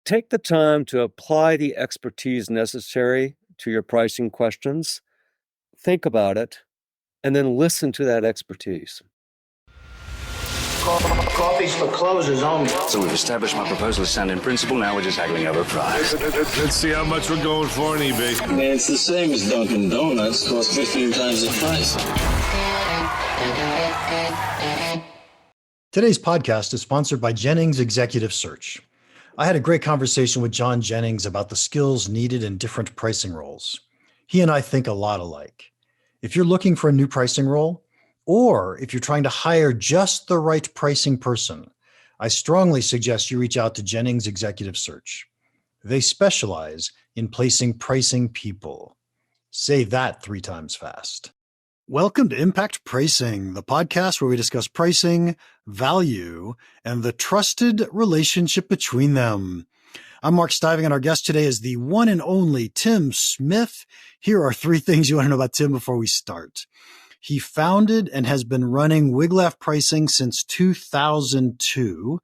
take the time to apply the expertise necessary to your pricing questions, think about it, and then listen to that expertise. Coffee's for closers only. So we've established my proposal is sound in principle. Now we're just haggling over price. Let's see how much we're going for on eBay. I mean, it's the same as Dunkin' Donuts. Costs 15 times the price. Today's podcast is sponsored by Jennings Executive Search. I had a great conversation with John Jennings about the skills needed in different pricing roles. He and I think a lot alike. If you're looking for a new pricing role, or if you're trying to hire just the right pricing person, I strongly suggest you reach out to Jennings Executive Search. They specialize in placing pricing people. Say that 3 times fast. Welcome to Impact Pricing, the podcast where we discuss pricing, value, and the trusted relationship between them. I'm Mark Stiving, and our guest today is the one and only Tim Smith. Here are 3 things you want to know about Tim before we start. He founded and has been running Wiglaf Pricing since 2002.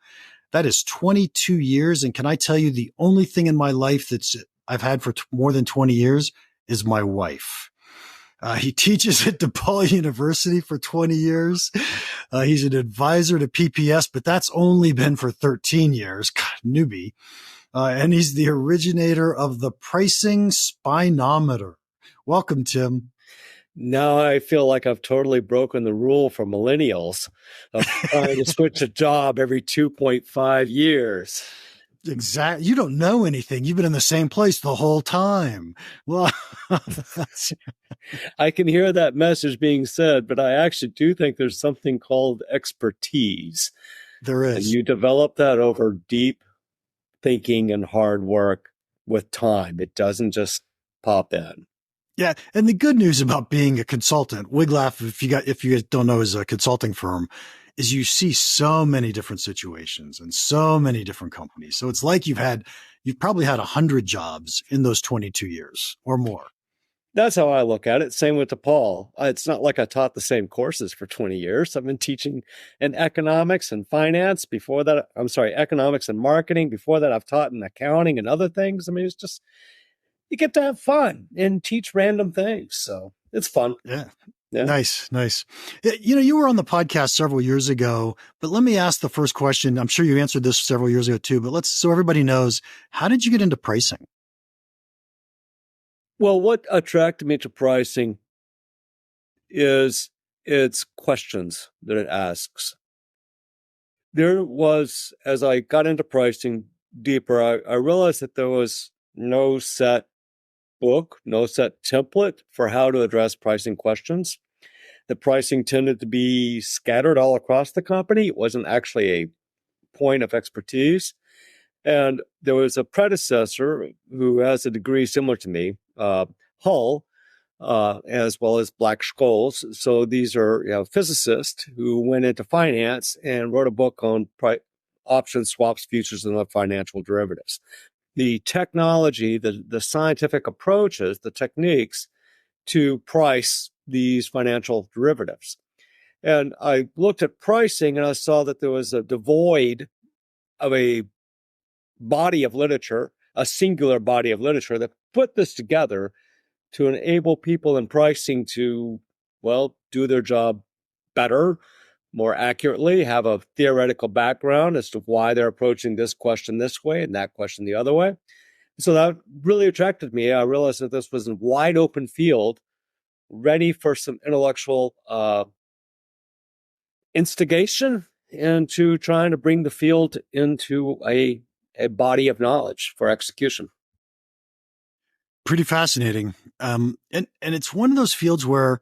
That is 22 years. And can I tell you, the only thing in my life I've had for more than 20 years is my wife. He teaches at DePaul University for 20 years. He's an advisor to PPS, but that's only been for 13 years. God, newbie. And he's the originator of the Pricing Spineometer. Welcome, Tim. Now I feel like I've totally broken the rule for millennials of trying to switch a job every 2.5 years. Exactly. You don't know anything. You've been in the same place the whole time. Well, I can hear that message being said, but I actually do think there's something called expertise. There is. And you develop that over deep thinking and hard work with time. It doesn't just pop in. Yeah. And the good news about being a consultant, Wiglaf, if you guys don't know, is a consulting firm, is you see so many different situations and so many different companies. So it's like you've probably had 100 jobs in those 22 years or more. That's how I look at it. Same with DePaul. It's not like I taught the same courses for 20 years. I've been teaching in economics and finance before that. Economics and marketing. Before that, I've taught in accounting and other things. I mean, it's just, you get to have fun and teach random things. So it's fun. Yeah. Yeah. Nice. You were on the podcast several years ago, but let me ask the first question. I'm sure you answered this several years ago too, but so everybody knows, how did you get into pricing? Well, what attracted me to pricing is its questions that it asks. There was, as I got into pricing deeper, I realized that there was no set book, no set template for how to address pricing questions. The pricing tended to be scattered all across the company. It wasn't actually a point of expertise. And there was a predecessor who has a degree similar to me, Hull, as well as Black-Scholes. So these are physicists who went into finance and wrote a book on options, swaps, futures, and other financial derivatives. The technology, the scientific approaches, the techniques to price these financial derivatives. And I looked at pricing and I saw that there was a devoid of a body of literature, a singular body of literature that put this together to enable people in pricing to, do their job better, more accurately, have a theoretical background as to why they're approaching this question this way and that question the other way. So that really attracted me. I realized that this was a wide open field, ready for some intellectual instigation into trying to bring the field into a body of knowledge for execution. Pretty fascinating. And it's one of those fields where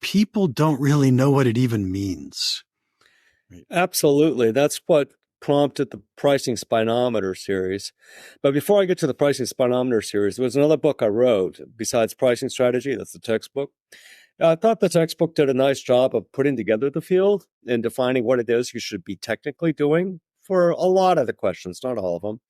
people don't really know what it even means. Absolutely. That's what prompted the Pricing Spineometer series. But before I get to the Pricing Spineometer series, there was another book I wrote besides Pricing Strategy. That's the textbook. I thought the textbook did a nice job of putting together the field and defining what it is you should be technically doing for a lot of the questions, not all of them.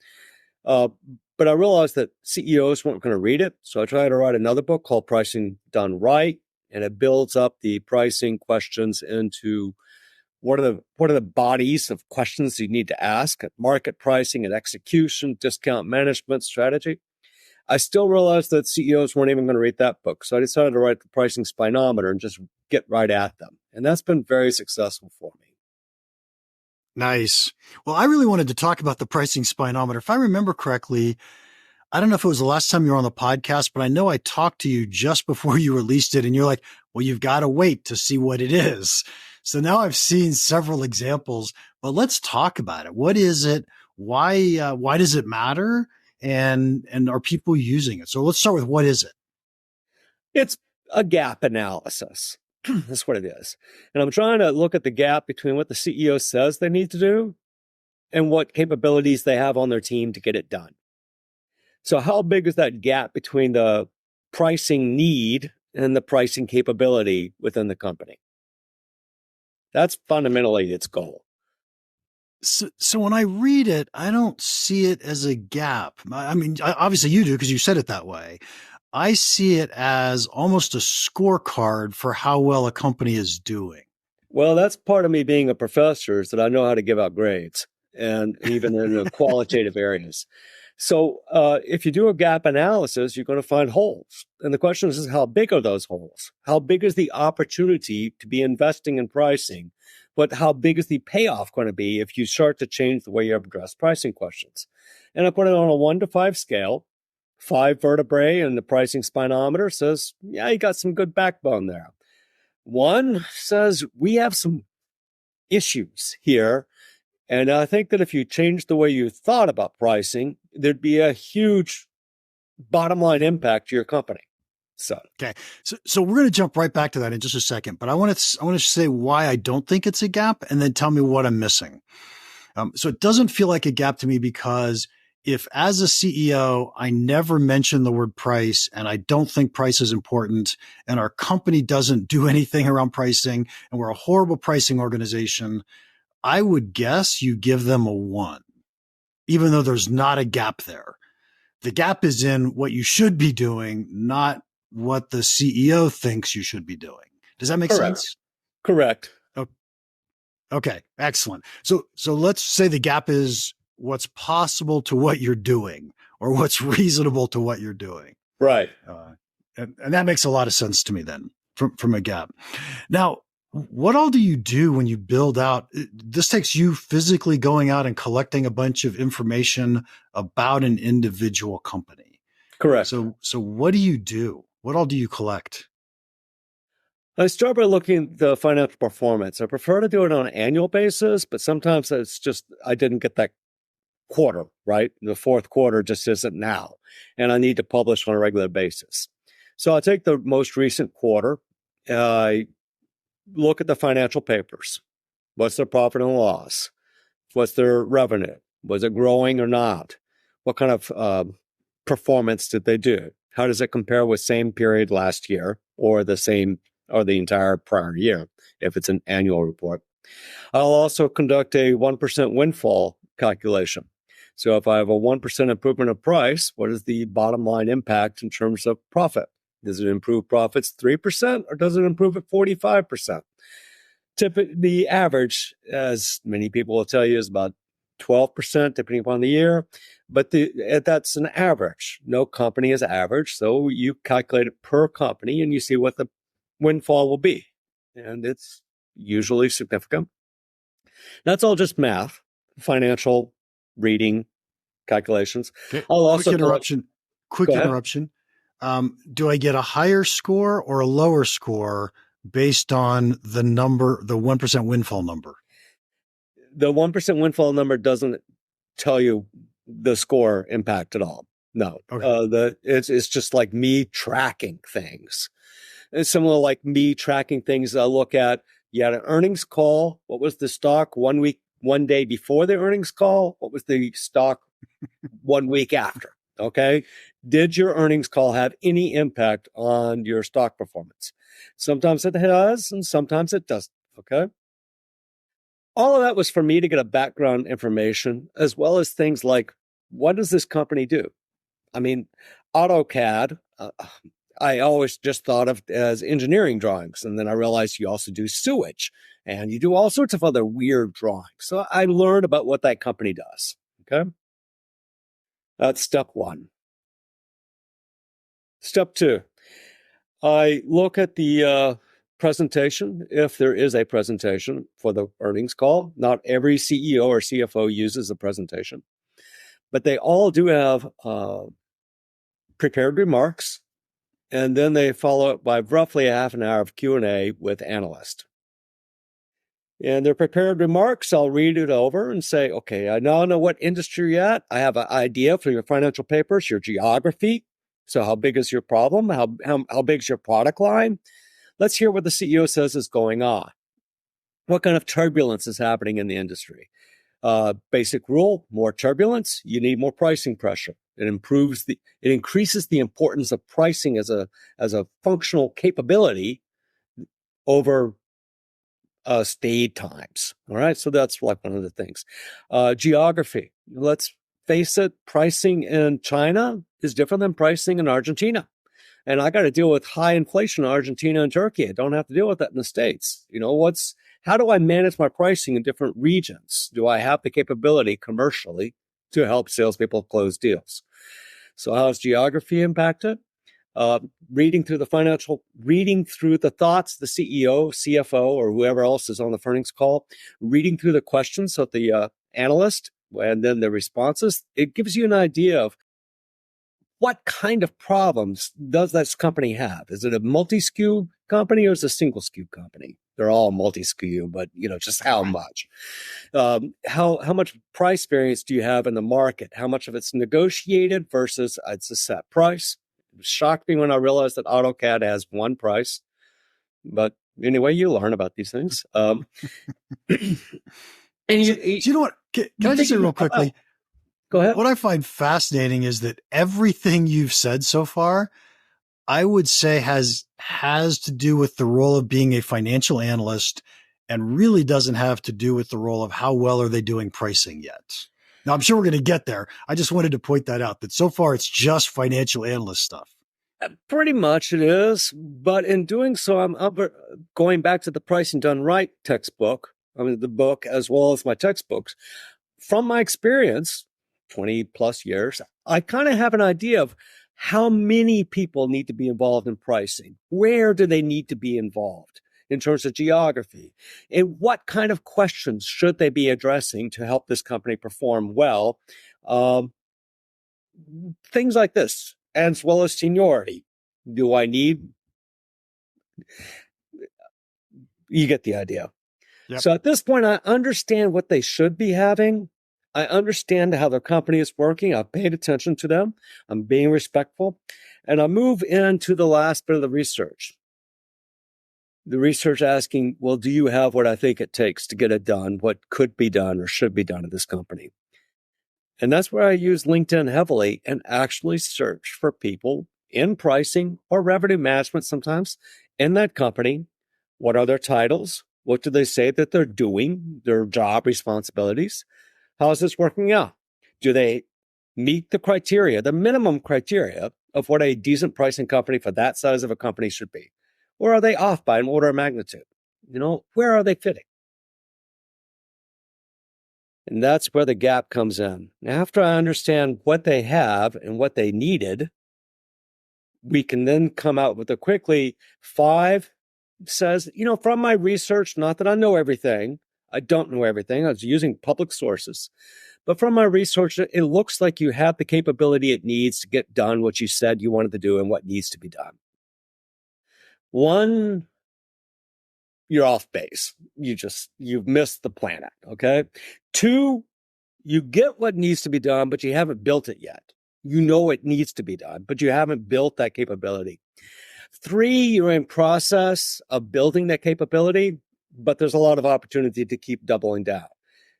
But I realized that CEOs weren't going to read it. So I tried to write another book called Pricing Done Right. And it builds up the pricing questions into What are the bodies of questions you need to ask at market pricing and execution, discount management strategy? I still realized that CEOs weren't even going to read that book. So I decided to write the Pricing Spineometer and just get right at them. And that's been very successful for me. Nice. Well, I really wanted to talk about the Pricing Spineometer. If I remember correctly, I don't know if it was the last time you were on the podcast, but I know I talked to you just before you released it and you're like, well, you've got to wait to see what it is. So now I've seen several examples, but let's talk about it. What is it? Why does it matter? And are people using it? So let's start with what is it? It's a gap analysis. That's what it is. And I'm trying to look at the gap between what the CEO says they need to do and what capabilities they have on their team to get it done. So how big is that gap between the pricing need and the pricing capability within the company? That's fundamentally its goal. So when I read it, I don't see it as a gap. I mean, obviously you do because you said it that way. I see it as almost a scorecard for how well a company is doing. Well, that's part of me being a professor is that I know how to give out grades, and even in the qualitative areas. So if you do a gap analysis, you're going to find holes. And the question is how big are those holes? How big is the opportunity to be investing in pricing? But how big is the payoff going to be if you start to change the way you address pricing questions? And I put it on a 1 to 5 scale. 5 vertebrae, and the Pricing Spineometer says, yeah, you got some good backbone there. 1 says, we have some issues here. And I think that if you change the way you thought about pricing, there'd be a huge bottom line impact to your company. Okay. So we're going to jump right back to that in just a second, but I want to say why I don't think it's a gap and then tell me what I'm missing. So it doesn't feel like a gap to me because if as a CEO, I never mention the word price and I don't think price is important and our company doesn't do anything around pricing and we're a horrible pricing organization, I would guess you give them a 1, even though there's not a gap there. The gap is in what you should be doing, not what the CEO thinks you should be doing. Does that make sense? Correct. Okay, excellent. So let's say the gap is what's possible to what you're doing or what's reasonable to what you're doing. Right. And that makes a lot of sense to me then from a gap. Now, what all do you do when you build out? This takes you physically going out and collecting a bunch of information about an individual company. Correct. So what do you do? What all do you collect? I start by looking at the financial performance. I prefer to do it on an annual basis, but sometimes it's just I didn't get that quarter, right? The fourth quarter just isn't now, and I need to publish on a regular basis. So I take the most recent quarter. I look at the financial papers. What's their profit and loss? What's their revenue? Was it growing or not? What kind of performance did they do? How does it compare with same period last year or the entire prior year if it's an annual report? I'll also conduct a 1% windfall calculation. So if I have a 1% improvement of price, what is the bottom line impact in terms of profit? Does it improve profits 3% or does it improve it 45%? The average, as many people will tell you, is about 12%, depending upon the year. But that's an average. No company is average. So you calculate it per company and you see what the windfall will be. And it's usually significant. That's all just math, financial reading calculations. Okay. I'll also Quick interruption. Do I get a higher score or a lower score based on the 1% windfall number? The 1% windfall number doesn't tell you the score impact at all. No. Okay. It's just like me tracking things. It's similar like me tracking things I look at. You had an earnings call. What was the stock 1 day before the earnings call? What was the stock 1 week after? Okay. Did your earnings call have any impact on your stock performance? Sometimes it does, and sometimes it doesn't. Okay. All of that was for me to get a background information, as well as things like, what does this company do? I mean, AutoCAD, I always just thought of as engineering drawings. And then I realized you also do sewage and you do all sorts of other weird drawings. So I learned about what that company does. Okay. That's step one. Step two, I look at the presentation, if there is a presentation for the earnings call. Not every CEO or CFO uses a presentation, but they all do have prepared remarks, and then they follow it by roughly a half an hour of Q&A with analysts. And their prepared remarks, I'll read it over and say, okay, I now know what industry you're at. I have an idea for your financial papers, your geography. So how big is your problem? How big is your product line? Let's hear what the CEO says is going on. What kind of turbulence is happening in the industry? Basic rule, more turbulence, you need more pricing pressure. It increases the importance of pricing as a functional capability over stayed times. All right. So that's like one of the things. Geography. Let's face it, pricing in China is different than pricing in Argentina. And I got to deal with high inflation in Argentina and Turkey. I don't have to deal with that in the States. How do I manage my pricing in different regions? Do I have the capability commercially to help salespeople close deals? So how is geography impacted? Reading through the thoughts of the CEO, CFO, or whoever else is on the earnings call, reading through the questions of the analyst and then the responses, it gives you an idea of what kind of problems does this company have? Is it a multi-SKU company or is it a single SKU company? They're all multi-SKU, but just how much? How much price variance do you have in the market? How much of it's negotiated versus it's a set price? It shocked me when I realized that AutoCAD has one price. But anyway, you learn about these things. And you know what? Can I just say real quickly? Go ahead. What I find fascinating is that everything you've said so far, I would say has to do with the role of being a financial analyst and really doesn't have to do with the role of how well are they doing pricing yet. Now, I'm sure we're going to get there. I just wanted to point that out, that so far it's just financial analyst stuff. Pretty much it is. But in doing so, I'm going back to the Pricing Done Right textbook, the book, as well as my textbooks. From my experience, 20 plus years, I kind of have an idea of how many people need to be involved in pricing. Where do they need to be involved in terms of geography? And what kind of questions should they be addressing to help this company perform well? Things like this, as well as seniority. Do I need? You get the idea. Yep. So at this point, I understand what they should be having. I understand how their company is working. I've paid attention to them. I'm being respectful. And I move into the last bit of the research. The research asking, well, do you have what I think it takes to get it done? What could be done or should be done at this company? And that's where I use LinkedIn heavily and actually search for people in pricing or revenue management sometimes in that company. What are their titles? What do they say that they're doing? Their job responsibilities? How is this working out? Do they meet the criteria, the minimum criteria of what a decent pricing company for that size of a company should be? Or are they off by an order of magnitude? Where are they fitting? And that's where the gap comes in. After I understand what they have and what they needed, we can then come out with a quickly 5 says, from my research, not that I know everything, I don't know everything. I was using public sources. But from my research, it looks like you have the capability it needs to get done what you said you wanted to do and what needs to be done. 1, you're off base. You've missed the planet, okay? 2, you get what needs to be done, but you haven't built it yet. You know it needs to be done, but you haven't built that capability. 3, you're in process of building that capability, but there's a lot of opportunity to keep doubling down.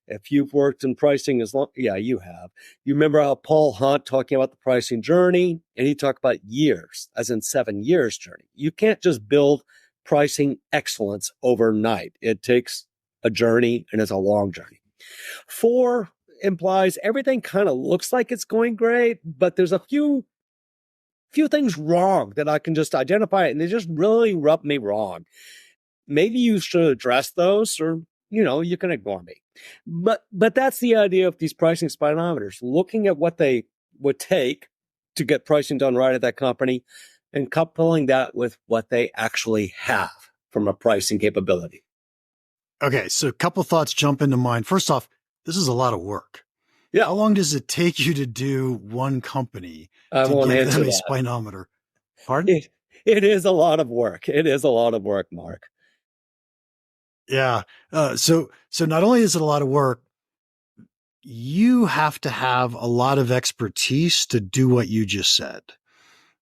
If you've worked in pricing you have. You remember how Paul Hunt talking about the pricing journey, and he talked about years, as in 7 years journey. You can't just build pricing excellence overnight. It takes a journey, and it's a long journey. 4 implies everything kind of looks like it's going great, but there's a few few things wrong that I can just identify it, and they just really rub me wrong. Maybe you should address those, or you can ignore me. But that's the idea of these pricing spirometers, looking at what they would take to get pricing done right at that company and coupling that with what they actually have from a pricing capability. Okay, so a couple thoughts jump into mind. First off, this is a lot of work. Yeah. How long does it take you to do one company I to won't give answer them a that. spineometer? Pardon? It is a lot of work. It is a lot of work, Mark. Yeah. So not only is it a lot of work, you have to have a lot of expertise to do what you just said,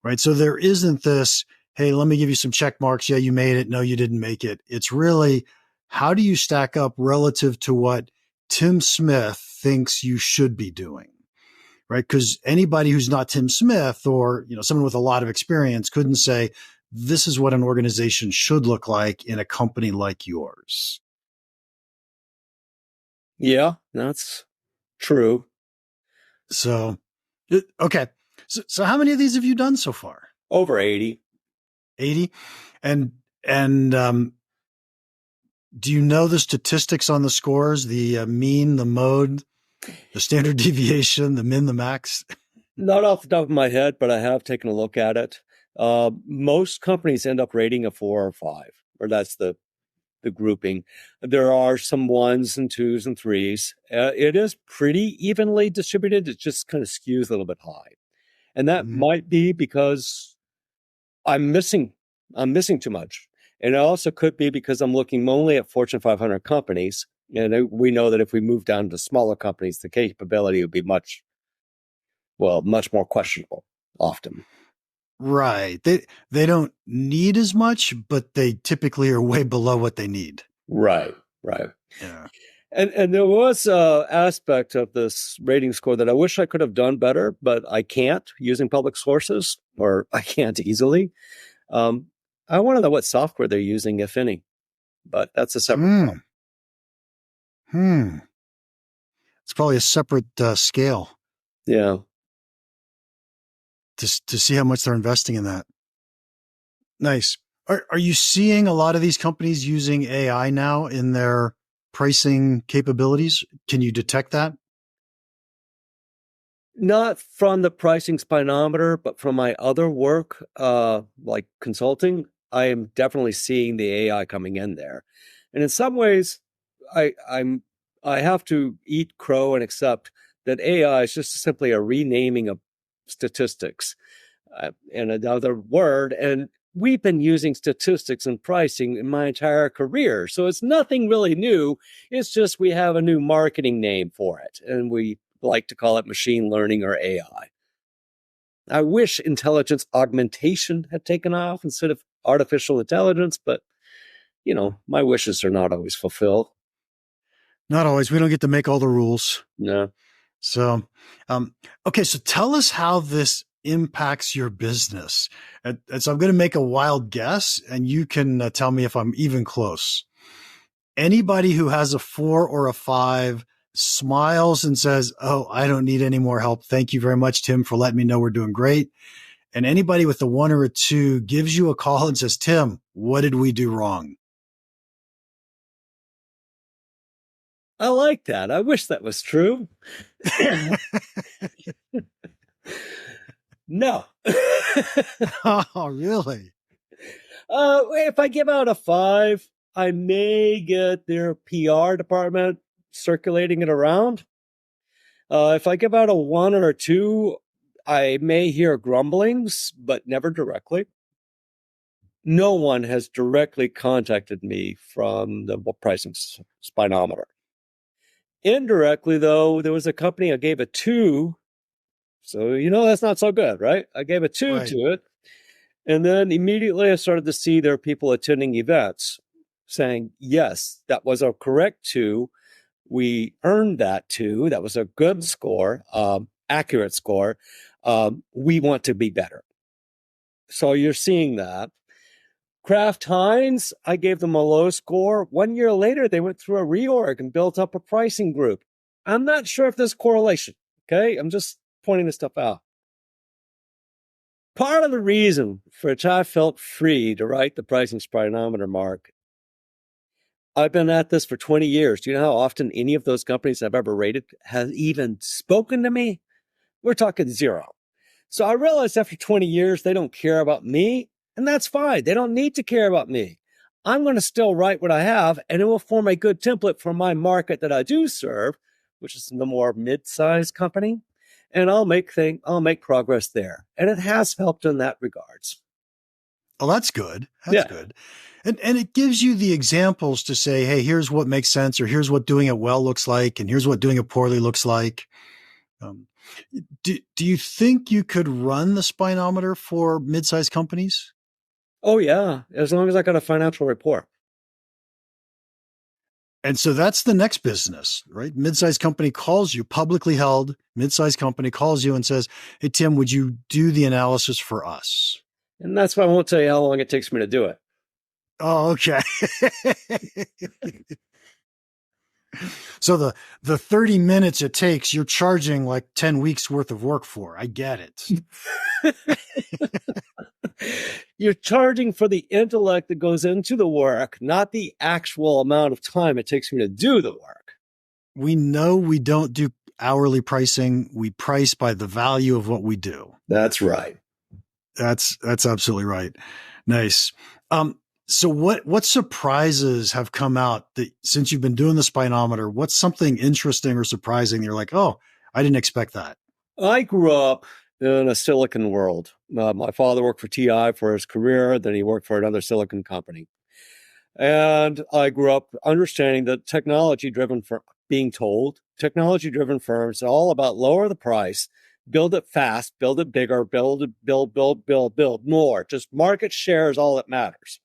right? So there isn't this, hey, let me give you some check marks. Yeah, you made it. No, you didn't make it. It's really, how do you stack up relative to what Tim Smith thinks you should be doing, right? Because anybody who's not Tim Smith or, someone with a lot of experience couldn't say, this is what an organization should look like in a company like yours. Yeah, that's true. So, okay. So how many of these have you done so far? Over 80. 80? And do you know the statistics on the scores, the mean, the mode, the standard deviation, the min, the max? Not off the top of my head, but I have taken a look at it. Most companies end up rating a 4 or 5, or that's the grouping. There are some 1s and 2s and 3s. It is pretty evenly distributed. It just kind of skews a little bit high. And that might be because I'm missing too much. And it also could be because I'm looking only at Fortune 500 companies. And we know that if we move down to smaller companies, the capability would be much more questionable often. Right. They don't need as much, but they typically are way below what they need. Right. Yeah. And there was an aspect of this rating score that I wish I could have done better, but I can't using public sources, or I can't easily. I want to know what software they're using, if any, but that's a separate problem. It's probably a separate scale. Yeah. To see how much they're investing in that. Nice. Are you seeing a lot of these companies using AI now in their pricing capabilities? Can you detect that? Not from the pricing spineometer, but from my other work, like consulting, I am definitely seeing the AI coming in there. And in some ways, I have to eat crow and accept that AI is just simply a renaming of statistics in another word. And we've been using statistics and pricing in my entire career. So it's nothing really new. It's just we have a new marketing name for it. And we like to call it machine learning or AI. I wish intelligence augmentation had taken off instead of artificial intelligence, but my wishes are not always fulfilled. Not always. We don't get to make all the rules. No. So, okay. So tell us how this impacts your business. And so I'm going to make a wild guess, and you can tell me if I'm even close. Anybody who has a 4 or a 5 smiles and says, "Oh, I don't need any more help. Thank you very much, Tim, for letting me know we're doing great." And anybody with a 1 or a 2 gives you a call and says, "Tim, what did we do wrong?" I like that. I wish that was true. No. Oh, really? If I give out a 5, I may get their PR department circulating it around. If I give out a 1 or a 2, I may hear grumblings, but never directly. No one has directly contacted me from the pricing spineometer. Indirectly, though, there was a company I gave a 2. So, that's not so good, right? I gave a 2 to it. And then immediately I started to see there are people attending events saying, yes, that was a correct 2. We earned that 2. That was a good score, accurate score. We want to be better. So you're seeing that. Kraft Heinz, I gave them a low score. 1 year later, they went through a reorg and built up a pricing group. I'm not sure if there's correlation. Okay. I'm just pointing this stuff out. Part of the reason for which I felt free to write the Pricing Spineometer, Mark, I've been at this for 20 years. Do you know how often any of those companies I've ever rated has even spoken to me? We're talking zero. So I realized after 20 years, they don't care about me, and that's fine. They don't need to care about me. I'm going to still write what I have, and it will form a good template for my market that I do serve, which is the more mid-sized company, and I'll make progress there. And it has helped in that regards. Oh, that's good. That's good. And it gives you the examples to say, hey, here's what makes sense, or here's what doing it well looks like, and here's what doing it poorly looks like. Do you think you could run the Spineometer for mid-sized companies? Oh, yeah, as long as I got a financial report. And so that's the next business, right? Mid-sized company calls you, publicly held, mid-sized company calls you and says, hey, Tim, would you do the analysis for us? And that's why I won't tell you how long it takes me to do it. Oh, okay. So the 30 minutes it takes, you're charging like 10 weeks worth of work for. I get it. You're charging for the intellect that goes into the work, not the actual amount of time it takes me to do the work. We know we don't do hourly pricing. We price by the value of what we do. That's right. That's absolutely right. Nice. So what surprises have come out that since you've been doing the Spineometer? What's something interesting or surprising? You're like, oh, I didn't expect that. I grew up in a silicon world. My father worked for TI for his career. Then he worked for another silicon company. And I grew up understanding that technology-driven firms are all about lower the price, build it fast, build it bigger, build more. Just market share is all that matters.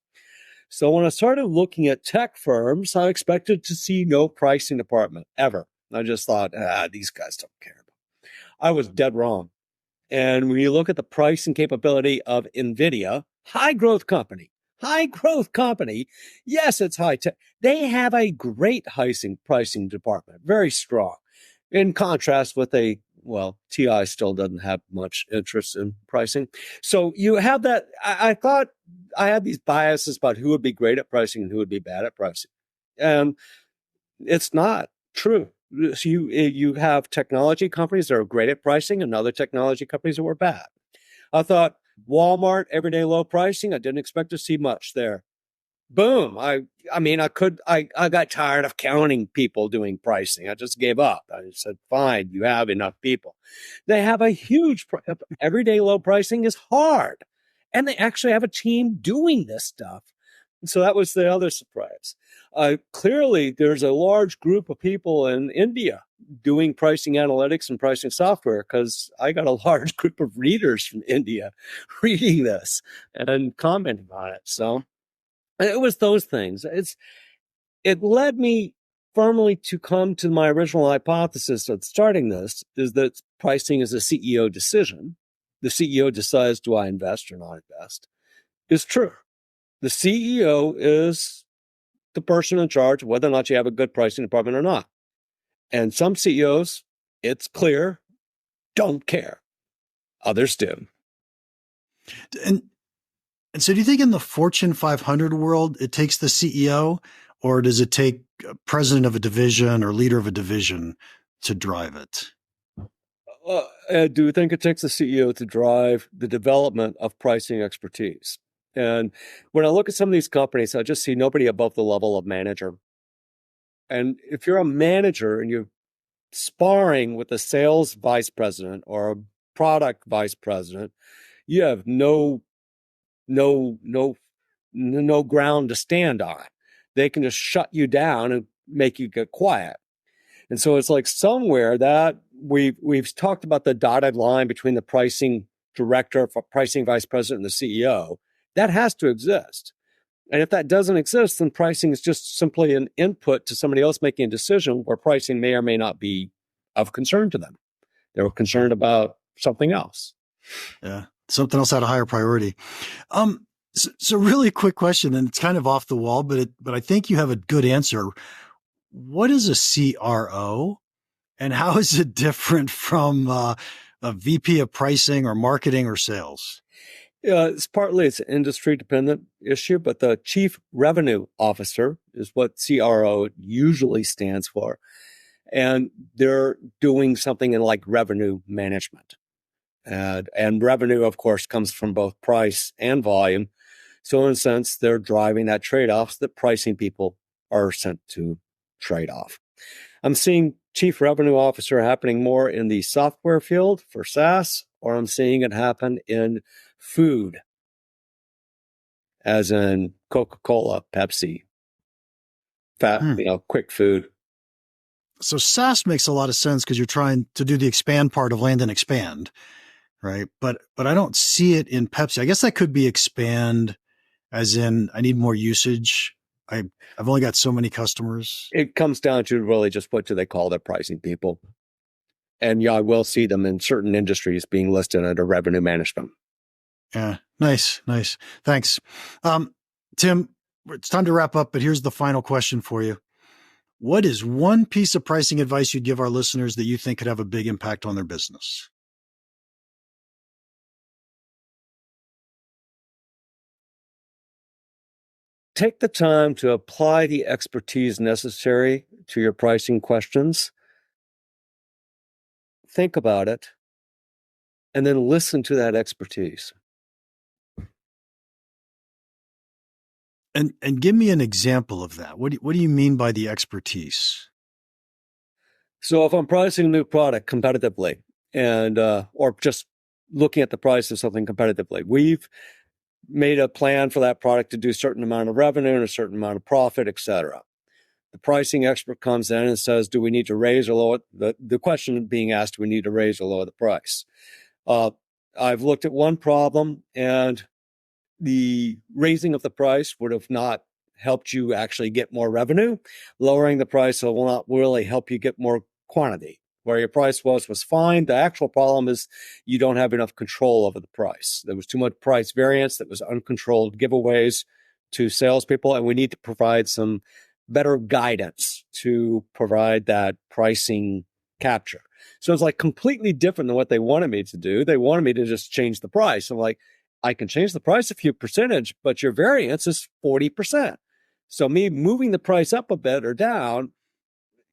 So when I started looking at tech firms, I expected to see no pricing department ever. I just thought, these guys don't care. I was dead wrong. And when you look at the pricing capability of NVIDIA, high growth company, yes, it's high tech. They have a great pricing department, very strong. In contrast with TI still doesn't have much interest in pricing. So you have that. I thought I had these biases about who would be great at pricing and who would be bad at pricing. And it's not true. So you have technology companies that are great at pricing and other technology companies that were bad. I thought Walmart, everyday low pricing, I didn't expect to see much there. Boom. I got tired of counting people doing pricing. I just gave up. I said, fine, you have enough people. They have a huge, everyday low pricing is hard. And they actually have a team doing this stuff. So that was the other surprise. Clearly, there's a large group of people in India doing pricing analytics and pricing software, because I got a large group of readers from India reading this and commenting on it. So it was those things. It led me firmly to come to my original hypothesis of starting this, is that pricing is a CEO decision. The CEO decides, do I invest or not invest? It's true. The CEO is the person in charge of whether or not you have a good pricing department or not. And some CEOs, it's clear, don't care. Others do. And so do you think in the Fortune 500 world, it takes the CEO, or does it take a president of a division or leader of a division to drive it? I do think it takes the CEO to drive the development of pricing expertise. And when I look at some of these companies, I just see nobody above the level of manager. And if you're a manager and you're sparring with a sales vice president or a product vice president, you have no ground to stand on. They can just shut you down and make you get quiet. And so it's like somewhere that we've talked about the dotted line between the pricing director, pricing vice president, and the CEO. That has to exist. And if that doesn't exist, then pricing is just simply an input to somebody else making a decision where pricing may or may not be of concern to them. They were concerned about something else. Yeah, something else had a higher priority. So really quick question, and it's kind of off the wall, but I think you have a good answer. What is a CRO, and how is it different from a VP of pricing or marketing or sales? It's an industry dependent issue, but the chief revenue officer is what CRO usually stands for. And they're doing something in like revenue management. And revenue, of course, comes from both price and volume. So in a sense, they're driving that trade-offs that pricing people are sent to trade off. I'm seeing chief revenue officer happening more in the software field for SaaS, or I'm seeing it happen in food, as in Coca-Cola, Pepsi, quick food. So SaaS makes a lot of sense because you're trying to do the expand part of land and expand, right? But I don't see it in Pepsi. I guess that could be expand as in I need more usage. I've only got so many customers. It comes down to really just what do they call their pricing people. And yeah, I will see them in certain industries being listed under revenue management. Yeah. Nice. Thanks. Tim, it's time to wrap up, but here's the final question for you. What is one piece of pricing advice you'd give our listeners that you think could have a big impact on their business? Take the time to apply the expertise necessary to your pricing questions. Think about it, and then listen to that expertise. And give me an example of that. What do you mean by the expertise? So if I'm pricing a new product competitively and or just looking at the price of something competitively, we've made a plan for that product to do a certain amount of revenue and a certain amount of profit, et cetera. The pricing expert comes in and says, do we need to raise or lower? The question being asked, do we need to raise or lower the price? I've looked at one problem, and the raising of the price would have not helped you actually get more revenue. Lowering the price will not really help you get more quantity. Where your price was fine. The actual problem is you don't have enough control over the price. There was too much price variance. That was uncontrolled giveaways to salespeople, and we need to provide some better guidance to provide that pricing capture. So it's like completely different than what they wanted me to do. They wanted me to just change the price. I'm like, I can change the price a few percentage, but your variance is 40%. So me moving the price up a bit or down,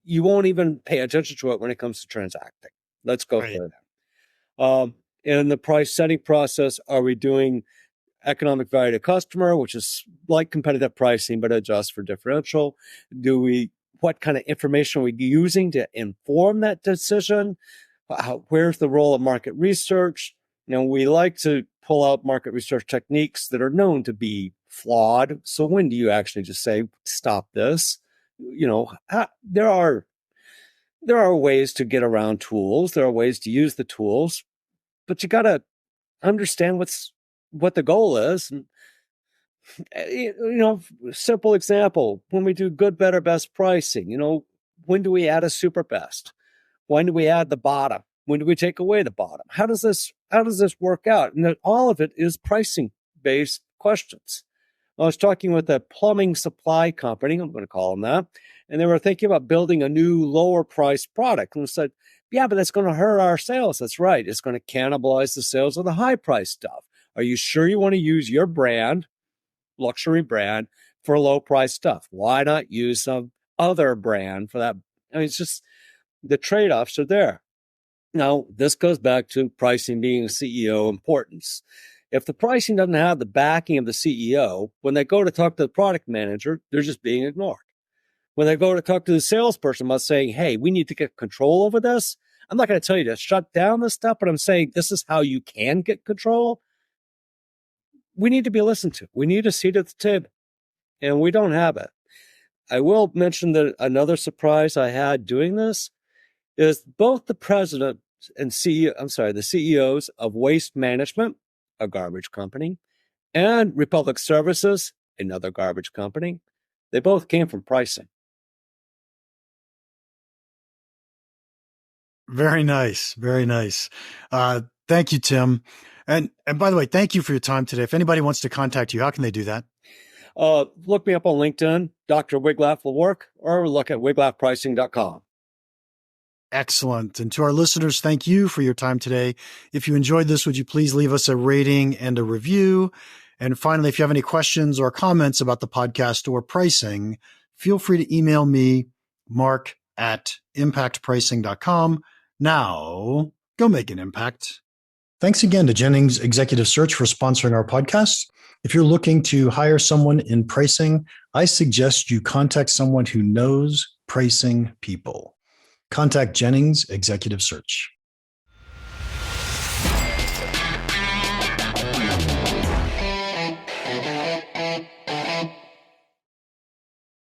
you won't even pay attention to it when it comes to transacting. Let's go further. In the price setting process, are we doing economic value to customer, which is like competitive pricing, but adjust for differential? What kind of information are we using to inform that decision? Where's the role of market research? We like to pull out market research techniques that are known to be flawed. So when do you actually just say, stop this? There are ways to get around tools. There are ways to use the tools, but you got to understand what the goal is. Simple example, when we do good, better, best pricing, when do we add a super best? When do we add the bottom? When do we take away the bottom? How does this work out? And all of it is pricing based questions. I was talking with a plumbing supply company, I'm going to call them that, and they were thinking about building a new lower priced product. And I said, yeah, but that's going to hurt our sales. That's right. It's going to cannibalize the sales of the high priced stuff. Are you sure you want to use your brand, luxury brand, for low price stuff? Why not use some other brand for that? It's just the trade-offs are there. Now, this goes back to pricing being a CEO importance. If the pricing doesn't have the backing of the CEO, when they go to talk to the product manager, they're just being ignored. When they go to talk to the salesperson about saying, hey, we need to get control over this, I'm not going to tell you to shut down this stuff, but I'm saying this is how you can get control. We need to be listened to. We need a seat at the table, and we don't have it. I will mention that another surprise I had doing this is both the president and the CEOs of Waste Management, a garbage company, and Republic Services, another garbage company, they both came from pricing. Very nice. Very nice. Thank you, Tim. And by the way, thank you for your time today. If anybody wants to contact you, how can they do that? Look me up on LinkedIn. Dr. Wiglaf will work, or look at wiglafpricing.com. Excellent. And to our listeners, thank you for your time today. If you enjoyed this, would you please leave us a rating and a review? And finally, if you have any questions or comments about the podcast or pricing, feel free to email me, mark@impactpricing.com. Now, go make an impact. Thanks again to Jennings Executive Search for sponsoring our podcast. If you're looking to hire someone in pricing, I suggest you contact someone who knows pricing people. Contact Jennings Executive Search.